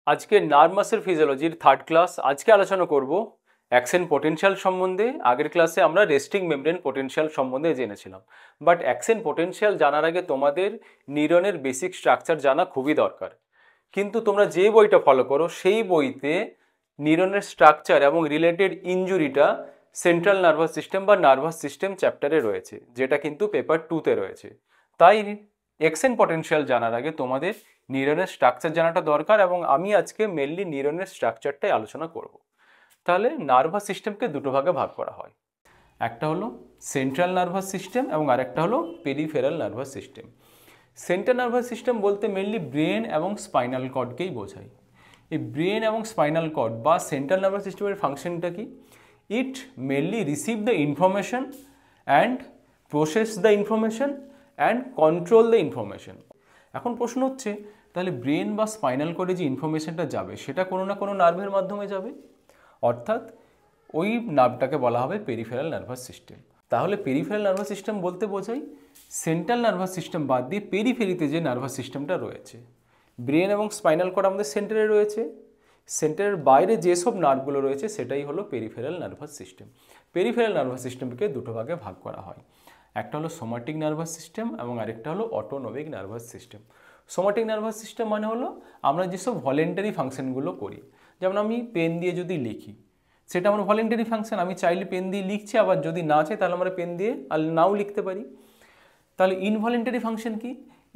আজকে nerve muscle ফিজিওলজির third class. আজকে আলোচনা করব অ্যাকশন পোটেনশিয়াল সম্বন্ধে। আগের ক্লাসে আমরা রেস্টিং মেমব্রেন পোটেনশিয়াল সম্বন্ধে জেনেছিলাম, বাট অ্যাকশন পোটেনশিয়াল জানার আগে তোমাদের নিউরনের বেসিক স্ট্রাকচার জানা খুবই দরকার। কিন্তু তোমরা যে বইটা ফলো করো সেই বইতে নিউরনের স্ট্রাকচার এবং রিলেটেড ইনজুরিটা সেন্ট্রাল নার্ভাস সিস্টেম বা নার্ভাস সিস্টেম চ্যাপ্টারে রয়েছে, যেটা কিন্তু পেপার 2তে রয়েছে। তাই অ্যাকশন পোটেনশিয়াল জানার আগে তোমাদের নিউরনের স্ট্রাকচার জানাটা দরকার, এবং আমি আজকে মেনলি নিউরনের স্ট্রাকচারটাই আলোচনা করব। তাহলে নার্ভাস সিস্টেমকে দুটো ভাগে ভাগ করা হয়, একটা হলো সেন্ট্রাল নার্ভাস সিস্টেম এবং আরেকটা হলো peripheral nervous system. Central nervous system বলতে মেনলি ব্রেন এবং স্পাইনাল কর্ডকেই বোঝায়। এই ব্রেন এবং স্পাইনাল কর্ড বা সেন্ট্রাল নার্ভাস সিস্টেমের ফাংশনটা কি? It mainly receive the information and process the information and control the information. এখন প্রশ্ন হচ্ছে, তাহলে ব্রেন বা স্পাইনাল কর্ডে যে ইনফরমেশনটা যাবে সেটা কোনো না কোনো নার্ভের মাধ্যমে যাবে, অর্থাৎ ওই নার্ভটাকে বলা হবে পেরিফেরাল নার্ভাস সিস্টেম। তাহলে পেরিফেরাল নার্ভাস সিস্টেম বলতে বোঝাই সেন্ট্রাল নার্ভাস সিস্টেম বাদ দিয়ে পেরিফেরিতে যে নার্ভাস সিস্টেমটা রয়েছে। ব্রেন এবং স্পাইনাল কর্ড আমাদের সেন্টারে রয়েছে, সেন্টারের বাইরে যেসব নার্ভগুলো রয়েছে সেটাই হলো peripheral nervous system. Peripheral nervous সিস্টেমকে দুটো ভাগে ভাগ করা হয়, একটা হলো সোমাটিক নার্ভাস সিস্টেম এবং আরেকটা হলো autonomic nervous system. Somatic nervous system মানে হলো আমরা যেসব ভলেন্টারি ফাংশনগুলো করি, যেমন আমি পেন দিয়ে যদি লিখি সেটা আমার ভলেন্টারি ফাংশন, আমি চাইলে পেন দিয়ে লিখছি, আবার যদি না চাই তাহলে আমরা পেন দিয়ে আর নাও লিখতে পারি। তাহলে ইনভলেন্টারি ফাংশন কি?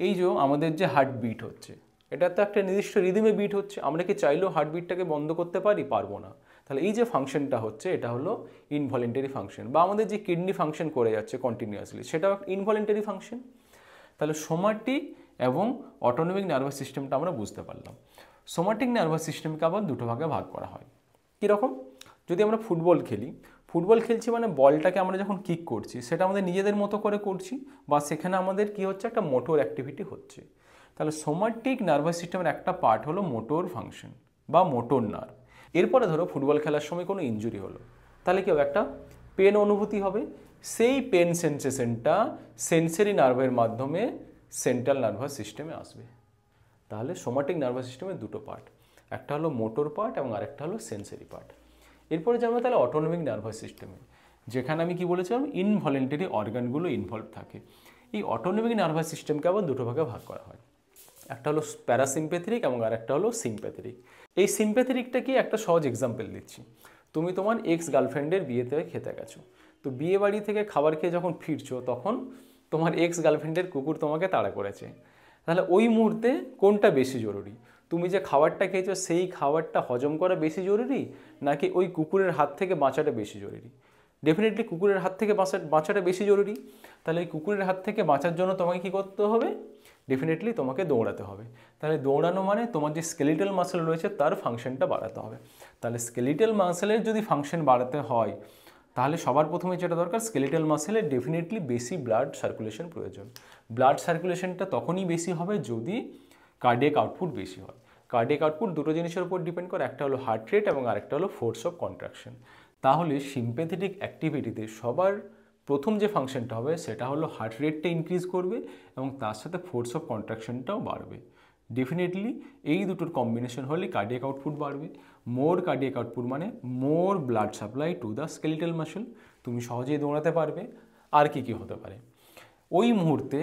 এই যে আমাদের যে হার্ট বিট হচ্ছে, এটা তো একটা নির্দিষ্ট রিদমে বিট হচ্ছে, আমরা কি চাইলেও হার্ট বিটটাকে বন্ধ করতে পারি? পারবো না। তাহলে এই যে ফাংশনটা হচ্ছে এটা হলো ইনভলেন্টারি ফাংশন। বা আমাদের যে কিডনি ফাংশন করে যাচ্ছে কন্টিনিউয়াসলি, সেটাও একটা ইনভলেন্টারি ফাংশন। তাহলে সোমাটিক এবং অটোনমিক নার্ভাস সিস্টেমটা আমরা বুঝতে পারলাম। সোমাটিক নার্ভাস সিস্টেমকে আবার দুটো ভাগে ভাগ করা হয়। কীরকম? যদি আমরা ফুটবল খেলছি মানে বলটাকে আমরা যখন কিক করছি সেটা আমাদের নিজেদের মতো করে করছি, বা সেখানে আমাদের কি হচ্ছে, একটা মোটর অ্যাক্টিভিটি হচ্ছে। তাহলে সোমাটিক নার্ভাস সিস্টেমের একটা পার্ট হলো মোটর ফাংশন বা মোটর নার্ভ। এরপরে ধরো ফুটবল খেলার সময় কোনো ইনজুরি হলো, তাহলে কি হবে? একটা পেন অনুভূতি হবে। সেই পেন সেন্সেশনটা সেন্সরি নার্ভের মাধ্যমে সেন্ট্রাল নার্ভাস সিস্টেমে আসবে। তাহলে সোমাটিক নার্ভাস সিস্টেমের দুটো পার্ট, একটা হলো মোটর পার্ট এবং আরেকটা হলো সেন্সরি পার্ট। এরপরে যাবো তাহলে অটোনমিক নার্ভাস সিস্টেমে, যেখানে আমি কি বলেছিলাম, ইনভলেন্টারি অর্গানগুলো ইনভলভ থাকে। এই অটোনমিক নার্ভাস সিস্টেমকে আবার দুটো ভাগে ভাগ করা হয়, একটা হলো প্যারাসিম্প্যাথেটিক এবং আরেকটা হলো সিম্প্যাথেটিক। এই সিম্প্যাথেটিকটা কি, একটা সহজ এক্সাম্পল দিচ্ছি। তুমি তোমার এক্স গার্লফ্রেন্ডের বিয়েতে খেতে গেছো, তো বিয়ে বাড়ি থেকে খাবার খেয়ে যখন ফিরছো তখন তোমার এক্স গার্লফ্রেন্ডের কুকুর তোমাকে তাড়া করেছে। তাহলে ওই মুহূর্তে কোনটা বেশি জরুরি? তুমি যে খাবারটা খেয়েছো সেই খাবারটা হজম করা বেশি জরুরি, নাকি ওই কুকুরের হাত থেকে বাঁচাটা বেশি জরুরি? ডেফিনেটলি কুকুরের হাত থেকে বাঁচাটা বেশি জরুরি। তাহলে এই কুকুরের হাত থেকে বাঁচার জন্য তোমাকে কী করতে হবে? ডেফিনেটলি তোমাকে দৌড়াতে হবে। তাহলে দৌড়ানো মানে তোমার যে স্কেলিটাল মাসেল রয়েছে তার ফাংশনটা বাড়াতে হবে। তাহলে স্কেলিটাল মাসেলের যদি ফাংশন বাড়াতে হয়, তাহলে সবার প্রথমে যেটা দরকার, স্কেলিটাল মাসেলের ডেফিনেটলি বেশি ব্লাড সার্কুলেশন প্রয়োজন। ব্লাড সার্কুলেশনটা তখনই বেশি হবে যদি কার্ডিয়াক আউটপুট বেশি হয়। কার্ডিয়াক আউটপুট দুটো জিনিসের উপর ডিপেন্ড করে, একটা হলো হার্ট রেট এবং আরেকটা হলো ফোর্স অফ কন্ট্রাকশন। তাহলে সিম্প্যাথেটিক অ্যাক্টিভিটিতে সবার প্রথম যে ফাংশনটা হবে সেটা হলো হার্ট রেটটা ইনক্রিজ করবে এবং তার সাথে ফোর্স অফ কন্ট্রাকশনটাও বাড়বে। ডেফিনেটলি এই দুটোর কম্বিনেশন হলে কার্ডিয়াক আউটপুট বাড়বে। মোর কার্ডিয়াক আউটপুট মানে more blood supply to the skeletal muscle, তুমি সহজেই দৌড়াতে পারবে। আর কি কি হতে পারে? ওই মুহূর্তে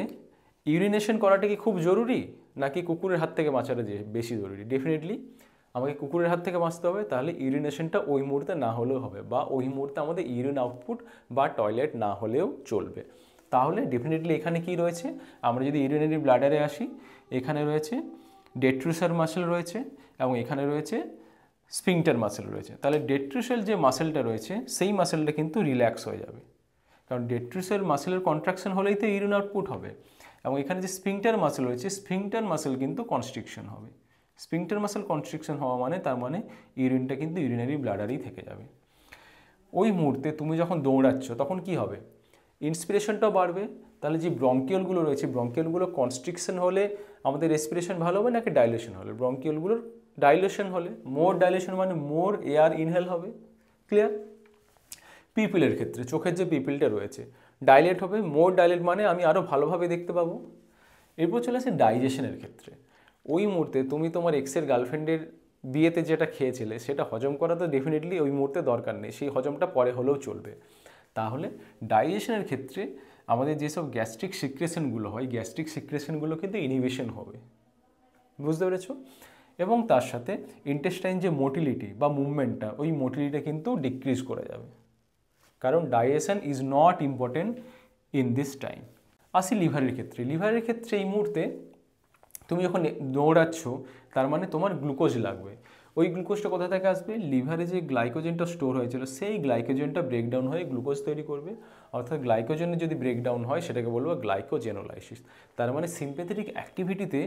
ইউরিনেশন করাটা কি খুব জরুরি, নাকি কুকুরের হাত থেকে বাঁচাটা যে বেশি জরুরি? ডেফিনেটলি আমাকে কুকুরের হাত থেকে বাঁচতে হবে। তাহলে ইউরিনেশনটা ওই মুহূর্তে না হলেও হবে, বা ওই মুহূর্তে আমাদের ইউরিন আউটপুট বা টয়লেট না হলেও চলবে। তাহলে ডেফিনেটলি এখানে কি রয়েছে, আমরা যদি ইউরিনারি ব্লাডারে আসি, এখানে রয়েছে ডেট্রুসার মাসেল রয়েছে এবং এখানে রয়েছে স্ফিংটার মাসেল রয়েছে। তাহলে ডেট্রুসাল যে মাসেলটা রয়েছে সেই মাসেলটা কিন্তু রিল্যাক্স হয়ে যাবে, কারণ ডেট্রুসাল মাসেলের কন্ট্রাকশন হলেই তো ইউরিন আউটপুট হবে। এবং এখানে যে স্ফিংটার মাসেল রয়েছে, স্ফিংটার মাসেল কিন্তু কনস্ট্রিকশন হবে। স্ফিংটার মাসেল কনস্ট্রিকশন হওয়া মানে তার মানে ইউরিনটা কিন্তু ইউরিনারি ব্লাডারেই থেকে যাবে। ওই মুহূর্তে তুমি যখন দৌড়াচ্ছ তখন কি হবে? ইন্সপিরেশনটাও বাড়বে। তাহলে যে ব্রঙ্কিওলগুলো রয়েছে, ব্রঙ্কিওলগুলো কনস্ট্রিকশন হলে আমাদের রেসপিরেশন ভালো হবে নাকি ডাইলেশন হলে? ব্রঙ্কিওলগুলোর ডাইলেশন হলে, মোর ডাইলেশন মানে মোর এয়ার ইনহেল হবে। ক্লিয়ার? পিপিলের ক্ষেত্রে চোখের যে পিপিলটা রয়েছে ডাইলেট হবে। মোর ডাইলেট মানে আমি আরও ভালোভাবে দেখতে পাবো। এরপর চলে আসে ডাইজেশনের ক্ষেত্রে। ওই মুহূর্তে তুমি তোমার এক্সের গার্লফ্রেন্ডের বিয়েতে যেটা খেয়েছিলে সেটা হজম করা তো ডেফিনেটলি ওই মুহূর্তে দরকার নেই, সেই হজমটা পরে হলেও চলবে। তাহলে ডাইজেশনের ক্ষেত্রে আমাদের যেসব গ্যাস্ট্রিক সিক্রেশনগুলো হয়, গ্যাস্ট্রিক সিক্রেশনগুলো কিন্তু ইনহিবিশন হবে, বুঝতে পেরেছো? এবং তার সাথে ইন্টেস্টাইন যে মোটিলিটি বা মুভমেন্টটা, ওই মোটিলিটিটা কিন্তু ডিক্রিজ করে যাবে, কারণ digestion is not important in this time. আসি লিভারের ক্ষেত্রে। লিভারের ক্ষেত্রে এই মুহূর্তে তুমি যখন দৌড়াচ্ছ, তার মানে তোমার গ্লুকোজ লাগবে। ওই গ্লুকোজটা কোথা থেকে আসবে? লিভারে যে গ্লাইকোজেনটা স্টোর হয়েছিল সেই গ্লাইকোজেনটা ব্রেকডাউন হয়ে গ্লুকোজ তৈরি করবে। অর্থাৎ গ্লাইকোজেনের যদি ব্রেকডাউন হয় সেটাকে বলবো গ্লাইকোজেনোলাইসিস। তার মানে সিম্প্যাথেটিক অ্যাক্টিভিটিতে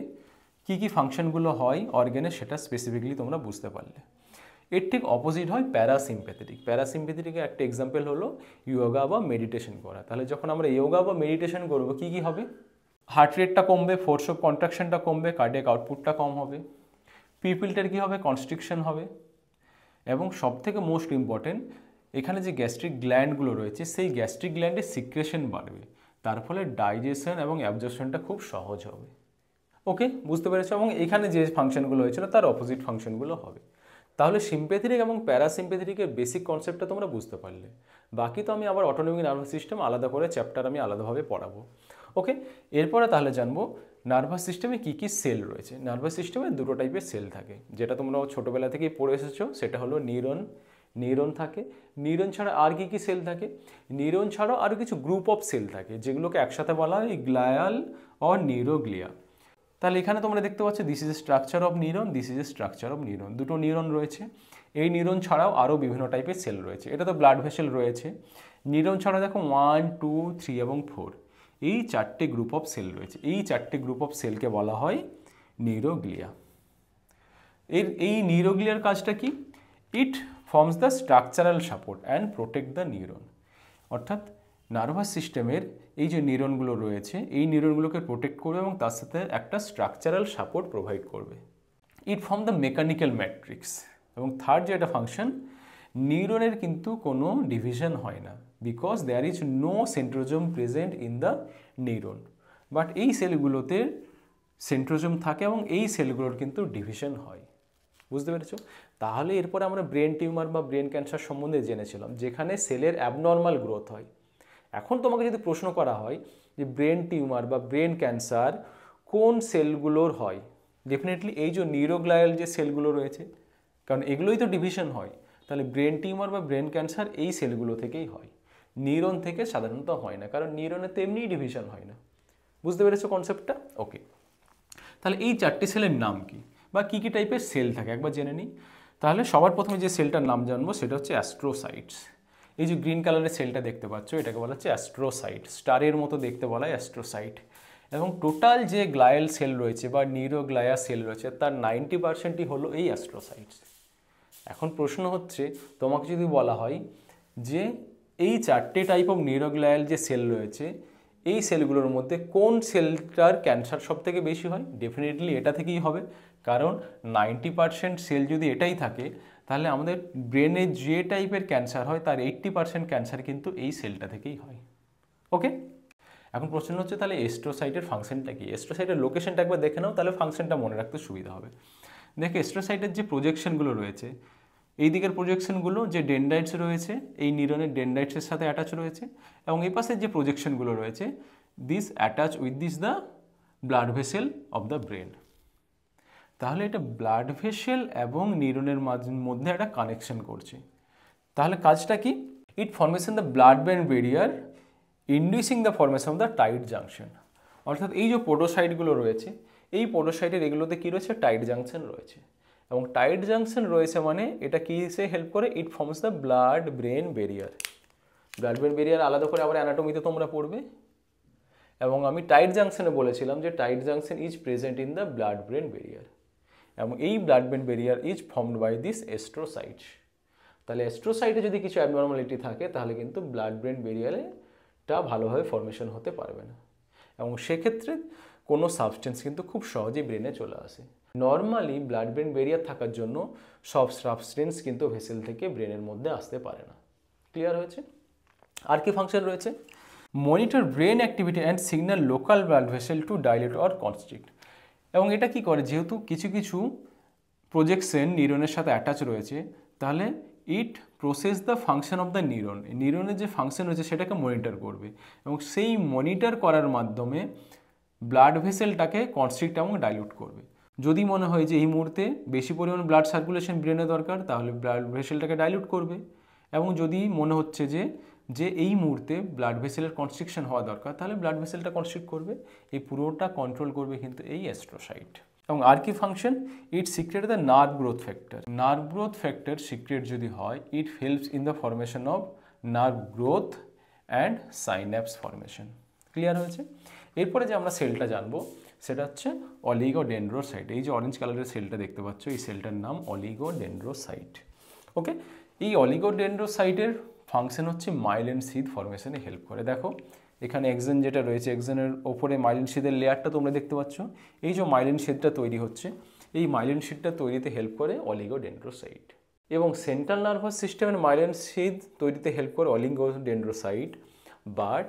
কী কী ফাংশনগুলো হয় অর্গ্যানে, সেটা স্পেসিফিকলি তোমরা বুঝতে পারলে। এর ঠিক অপোজিট হয় প্যারাসিম্প্যাথেটিক। প্যারাসিম্প্যাথেটিকের একটা এক্সাম্পল হলো ইয়োগা বা মেডিটেশন করা। তাহলে যখন আমরা ইয়োগা বা মেডিটেশন করবো কী কী হবে? হার্ট রেটটা কমবে, ফোর্স অফ কন্ট্রাকশনটা কমবে, কার্ডিয়াক আউটপুটটা কম হবে, পিপিলটার কী হবে? কনস্ট্রিকশন হবে, এবং সবথেকে মোস্ট ইম্পর্টেন্ট এখানে যে গ্যাস্ট্রিক গ্ল্যান্ডগুলো রয়েছে সেই গ্যাস্ট্রিক গ্ল্যান্ডের সিক্রেশন বাড়বে, তার ফলে ডাইজেশন এবং অ্যাবজর্পশনটা খুব সহজ হবে। ওকে, বুঝতে পেরেছো? এবং এখানে যে ফাংশনগুলো হয়েছিল তার অপোজিট ফাংশনগুলো হবে। তাহলে সিম্প্যাথেটিক এবং প্যারাসিম্প্যাথেটিকের বেসিক কনসেপ্টটা তোমরা বুঝতে পারলে। বাকি তো আমি আবার অটোনমিক নার্ভাস সিস্টেম আলাদা করে চ্যাপ্টার আমি আলাদাভাবে পড়াবো। ওকে, এরপরে তাহলে জানবো নার্ভাস সিস্টেমে কী কী সেল রয়েছে। নার্ভাস সিস্টেমে দুটো টাইপের সেল থাকে, যেটা তোমরা ছোটোবেলা থেকেই পড়ে এসেছো। সেটা হলো নিউরন থাকে। নিউরন ছাড়া আর কী কী সেল থাকে? নিউরন ছাড়াও আরও কিছু গ্রুপ অফ সেল থাকে, যেগুলোকে একসাথে বলা হয় গ্লায়াল অর নিউরোগ্লিয়া। তাহলে এখানে তোমরা দেখতে পাচ্ছ this is a structure of neuron, this is a structure of neuron. দুটো নিউরন রয়েছে। এই নিউরন ছাড়াও আরও বিভিন্ন টাইপের সেল রয়েছে। এটা তো ব্লাড ভেসেল রয়েছে। নিউরন ছাড়া দেখো 1, 2, 3 এবং 4 এই চারটে গ্রুপ অফ সেল রয়েছে। এই চারটে গ্রুপ অফ সেলকে বলা হয় নিউরোগ্লিয়া। এই নিউরোগ্লিয়ার কাজটা কি? It forms the structural support and protect the neuron. অর্থাৎ নার্ভাস সিস্টেমের এই যে নিউরনগুলো রয়েছে এই নিউরনগুলোকে প্রোটেক্ট করবে এবং তার সাথে একটা স্ট্রাকচারাল সাপোর্ট প্রোভাইড করবে। It form the mechanical matrix. এবং থার্ড যেটা ফাংশন, নিউরনের কিন্তু কোনো ডিভিশন হয় না, because there is no centrosome present in the neuron. But এই সেলগুলোতে সেন্ট্রোজোম থাকে এবং এই সেলগুলোর কিন্তু ডিভিশন হয়। বুঝতে পেরেছো? তাহলে এরপরে আমরা ব্রেন টিউমার বা ব্রেন ক্যান্সার সম্বন্ধে জেনেছিলাম, যেখানে সেলের অ্যাবনর্মাল গ্রোথ হয়। এখন তোমাকে যদি প্রশ্ন করা হয় যে ব্রেন টিউমার বা ব্রেন ক্যান্সার কোন সেলগুলোর হয়, ডেফিনেটলি এই যে নিউরোগ্লায়াল যে সেলগুলো রয়েছে, কারণ এগুলোই তো ডিভিশন হয়। তাহলে ব্রেন টিউমার বা ব্রেন ক্যান্সার এই সেলগুলো থেকেই হয়, নিউরন থেকে সাধারণত হয় না, কারণ নিউরনের তো এমনিই ডিভিশন হয় না। বুঝতে পেরেছো কনসেপ্টটা? ওকে, তাহলে এই চারটি সেলের নাম কি বা কী কী টাইপের সেল থাকে একবার জেনে নিই। তাহলে সবার প্রথমে যে সেলটার নাম জানবো সেটা হচ্ছে অ্যাস্ট্রোসাইটস। এই যে গ্রিন কালারের সেলটা দেখতে পাচ্ছ এটাকে বলা হচ্ছে অ্যাস্ট্রোসাইট, স্টারের মতো দেখতে বলা হয় অ্যাস্ট্রোসাইট। এবং টোটাল যে গ্লায়াল সেল রয়েছে বা নিউরোগ্লায়া সেল রয়েছে তার 90%ই হলো এই অ্যাস্ট্রোসাইটস। এখন প্রশ্ন হচ্ছে, তোমাকে যদি বলা হয় যে এই চারটে টাইপ অফ নিউরোগ্লায়াল যে সেল রয়েছে এই সেলগুলোর মধ্যে কোন সেলটার ক্যান্সার সব থেকে বেশি হয়, ডেফিনেটলি এটা থেকেই হবে, কারণ 90% সেল যদি এটাই থাকে তাহলে আমাদের ব্রেনে যে টাইপের ক্যান্সার হয় তার 80% ক্যান্সার কিন্তু এই সেলটা থেকেই হয়। ওকে, এখন প্রশ্ন হচ্ছে তাহলে অ্যাস্ট্রোসাইটের ফাংশনটা কি? অ্যাস্ট্রোসাইটের লোকেশনটা একবার দেখে নাও, তাহলে ফাংশনটা মনে রাখতে সুবিধা হবে। দেখো অ্যাস্ট্রোসাইটের যে প্রজেকশনগুলো রয়েছে, এই দিকের প্রজেকশনগুলো যে ডেন্ড্রাইটস রয়েছে এই নিউরনের ডেন্ড্রাইটসের সাথে অ্যাটাচ রয়েছে, এবং এই পাশের যে প্রজেকশনগুলো রয়েছে this attach with this the blood vessel of the brain. তাহলে এটা ব্লাড ভেসেল এবং নিউরনের মধ্যে একটা কানেকশন করছে। তাহলে কাজটা কি? It formation the blood brain barrier inducing the formation of the tight junction. অর্থাৎ এই যে পোডোসাইটগুলো রয়েছে এই পোডোসাইটের এগুলোতে কী রয়েছে? টাইট জাংশন রয়েছে, এবং টাইট জাংশন রয়েছে মানে এটা কিসে হেল্প করে? It forms the blood brain barrier. Blood brain barrier আলাদা করে আবার অ্যানাটমিতে তোমরা পড়বে, এবং আমি টাইট জাংশনে বলেছিলাম যে tight junction is present in the blood brain barrier, এবং এই blood brain barrier is formed by this astrocytes. তাহলে অ্যাস্ট্রোসাইটে যদি কিছু অ্যাবনর্মালিটি থাকে তাহলে কিন্তু ব্লাড ব্রেন ব্যারিয়ারটা ভালোভাবে ফর্মেশন হতে পারবে না, এবং সেক্ষেত্রে কোনো সাবস্টেন্স কিন্তু খুব সহজেই ব্রেনে চলে আসে। নর্মালি ব্লাড ব্রেন ব্যারিয়ার থাকার জন্য সব সাবস্টেন্স কিন্তু ভেসেল থেকে ব্রেনের মধ্যে আসতে পারে না। ক্লিয়ার হয়েছে? আর কি ফাংশন রয়েছে? Monitor brain activity and signal local blood vessel to dilate or constrict. এবং এটা কি করে? যেহেতু কিছু কিছু প্রজেকশন নিউরনের সাথে অ্যাটাচ রয়েছে, তাহলে it process the function of the neuron, নিউরনের যে ফাংশন রয়েছে সেটাকে মনিটর করবে এবং সেই মনিটর করার মাধ্যমে ব্লাড ভেসেলটাকে কনস্ট্রিক্ট এবং ডাইলিউট করবে। যদি মনে হয় যে এই মুহূর্তে বেশি পরিমাণ ব্লাড সার্কুলেশন ব্রেনে দরকার, তাহলে ব্লাড ভেসেলটাকে ডাইলিউট করবে। এবং যদি মনে হচ্ছে যে এই মুহূর্তে ব্লাড ভেসেলের কনস্ট্রিকশন হওয়া দরকার, তাহলে ব্লাড ভেসেলটা কনস্ট্রিক্ট করবে। এই পুরোটা কন্ট্রোল করবে কিন্তু এই অ্যাস্ট্রোসাইট। এবং আর কি function, it secrete the nerve growth factor, nerve growth factor secrete যদি হয়, it helps in the formation of nerve growth and synapse formation. Clear হয়েছে? এরপরে যে আমরা সেলটা জানবো সেটা হচ্ছে অলিগোডেন্ড্রোসাইট। এই যে অরেঞ্জ কালারের সেলটা দেখতে পাচ্ছ, এই সেলটার নাম অলিগোডেন্ড্রোসাইট। ওকে, এই অলিগোডেন্ড্রোসাইটের ফাংশন হচ্ছে মাইলিন সিদ ফরমেশনে হেল্প করে। দেখো এখানে এক্সন যেটা রয়েছে, এক্সনের ওপরে মাইলিন সিদের লেয়ারটা তোমরা দেখতে পাচ্ছ। এই যে মাইলিন সিদটা তৈরি হচ্ছে, এই মাইলিন সিদটা তৈরিতে হেল্প করে অলিগোডেন্ড্রোসাইট। এবং সেন্ট্রাল নার্ভাস সিস্টেমের মাইলিন সিদ তৈরিতে হেল্প করে অলিগোডেন্ড্রোসাইট, বাট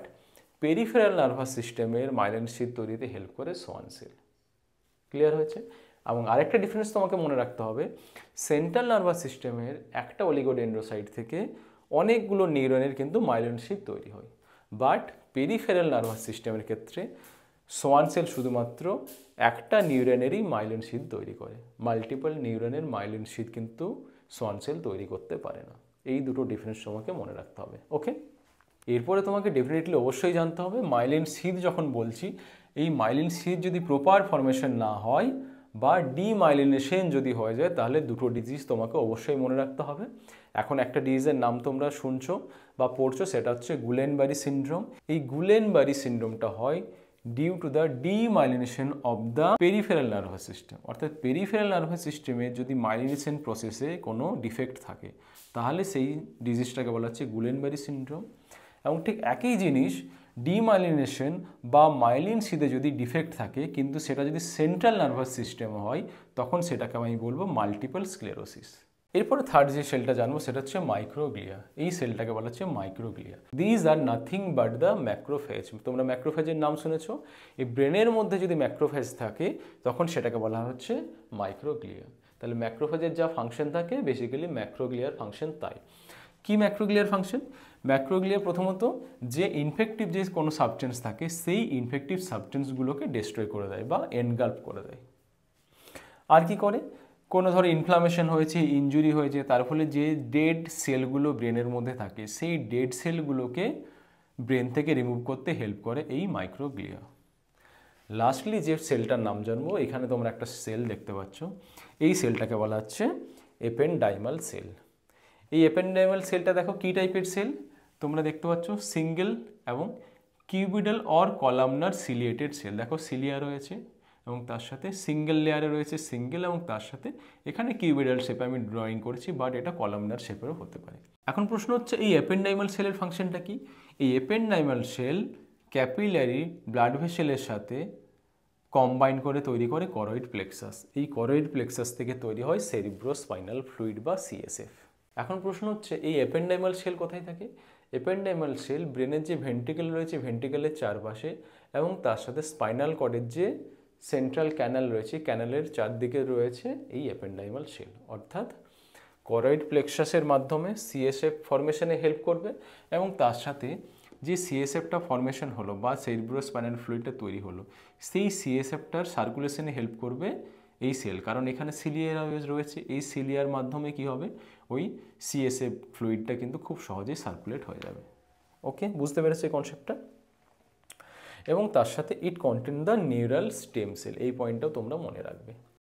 পেরিফেরাল নার্ভাস সিস্টেমের মাইলিন সিদ তৈরিতে হেল্প করে সোয়ান সেল। ক্লিয়ার হয়েছে? এবং আরেকটা ডিফারেন্স তোমাকে মনে রাখতে হবে, সেন্ট্রাল নার্ভাস সিস্টেমের একটা অলিগোডেন্ড্রোসাইট থেকে অনেকগুলো নিউরনের কিন্তু মাইলিন সিদ তৈরি হয়, বাট পেরিফেরাল নার্ভাস সিস্টেমের ক্ষেত্রে সোয়ান সেল শুধুমাত্র একটা নিউরনেরই মাইলিন সিদ তৈরি করে, মাল্টিপল নিউরনের মাইলিন সিদ কিন্তু সোয়ান সেল তৈরি করতে পারে না। এই দুটো ডিফারেন্স তোমাকে মনে রাখতে হবে। ওকে, এরপরে তোমাকে ডেফিনেটলি অবশ্যই জানতে হবে মাইলিন সিদ যখন বলছি, এই মাইলিন সিদ যদি প্রপার ফরমেশন না হয় বা ডিমাইলিনেশন যদি হয়ে যায়, তাহলে দুটো ডিজিজ তোমাকে অবশ্যই মনে রাখতে হবে। এখন একটা ডিজিজের নাম তোমরা শুনছো বা পড়ছো, সেটা হচ্ছে গুলেনবারি সিনড্রোম। এই গুলেনবারি সিনড্রোমটা হয় due to the demyelination of the peripheral nervous system. অর্থাৎ পেরিফেরাল নার্ভাস সিস্টেমে যদি মাইলিনেশন প্রসেসে কোনো ডিফেক্ট থাকে, তাহলে সেই ডিজিজটাকে বলা হচ্ছে গুলেনবারি সিনড্রোম। এবং ঠিক একই জিনিস ডিমাইলিনেশন বা মাইলিন সিদে যদি ডিফেক্ট থাকে, কিন্তু সেটা যদি সেন্ট্রাল নার্ভাস সিস্টেম হয়, তখন সেটাকে আমি বলবো মাল্টিপল স্ক্লেরোসিস। এরপরে থার্ড যে সেলটা জানবো সেটা হচ্ছে মাইক্রোগ্লিয়া। এই সেলটাকে বলা হচ্ছে microglia. These are nothing but the macrophage. তোমরা ম্যাক্রোফেজের নাম শুনেছো। এই ব্রেনের মধ্যে যদি ম্যাক্রোফেজ থাকে, তখন সেটাকে বলা হচ্ছে মাইক্রোগ্লিয়া। তাহলে ম্যাক্রোফেজের যা ফাংশন থাকে, বেসিক্যালি ম্যাক্রোগ্লিয়ার ফাংশন তাই। কি ম্যাক্রোগ্লিয়ার ফাংশন? ম্যাক্রোগ্লিয়া প্রথমত যে ইনফেক্টিভ যে কোনো সাবস্টেন্স থাকে, সেই ইনফেক্টিভ সাবস্টেন্সগুলোকে ডিস্ট্রয় করে দেয় বা এনগাল্প করে দেয়। আর কি করে? কোনো ধরো ইনফ্লামেশন হয়েছে, ইনজুরি হয়েছে, তার ফলে যে ডেড সেলগুলো ব্রেনের মধ্যে থাকে, সেই ডেড সেলগুলোকে ব্রেন থেকে রিমুভ করতে হেল্প করে এই মাইক্রোগ্লিয়া। লাস্টলি যে সেলটার নাম জানবো, এখানে তোমরা একটা সেল দেখতে পাচ্ছ। এই সেলটাকে বলা হচ্ছে এপেন্ডাইমাল সেল। এই এপেন্ডাইমাল সেলটা দেখো কী টাইপের সেল, তোমরা দেখতে পাচ্ছ সিঙ্গেল এবং কিউবিডাল অর কলামনার সিলিয়েটেড সেল। দেখো সিলিয়া রয়েছে এবং তার সাথে সিঙ্গেল লেয়ারে রয়েছে সিঙ্গেল, এবং তার সাথে এখানে কিউবিডাল শেপে আমি ড্রয়িং করেছি, বাট এটা কলামনার শেপেরও হতে পারে। এখন প্রশ্ন হচ্ছে এই এপেন্ডাইমাল সেলের ফাংশনটা কি? এই এপেন্ডাইমাল সেল ক্যাপিলারি ব্লাড ভেসেলের সাথে কম্বাইন করে তৈরি করে করয়েড প্লেক্সাস। এই করয়েড প্লেক্সাস থেকে তৈরি হয় সেরিব্রোস্পাইনাল ফ্লুইড বা সিএসএফ। এখন প্রশ্ন হচ্ছে এই এপেন্ডাইমাল সেল কোথায় থাকে? এপেন্ডাইমাল সেল ব্রেনের যে ভেন্ট্রিকেল রয়েছে, ভেন্ট্রিকেলের চারপাশে, এবং তার সাথে স্পাইনাল কর্ডের যে সেন্ট্রাল ক্যানাল রয়েছে, ক্যানালের চারদিকে রয়েছে এই এপেন্ডাইমাল সেল। অর্থাৎ করয়েড প্লেক্সাসের মাধ্যমে সিএসএফ ফরমেশনে হেল্প করবে, এবং তার সাথে যে সিএসএফটা ফরমেশন হলো বা সেরিব্রোস্পাইনাল ফ্লুইডটা তৈরি হলো, সেই সিএসএফটার সার্কুলেশনে হেল্প করবে এই সেল। কারণ এখানে সিলিয়া রয়েছে, এই সিলিয়ার মাধ্যমে কি হবে, ওই সিএসএফ ফ্লুইডটা কিন্তু খুব সহজেই সার্কুলেট হয়ে যাবে। ওকে, বুঝতে পেরেছো এই কনসেপ্টটা? এবং তার সাথে it contain the neural stem cell, এই পয়েন্টটাও তোমরা মনে রাখবে।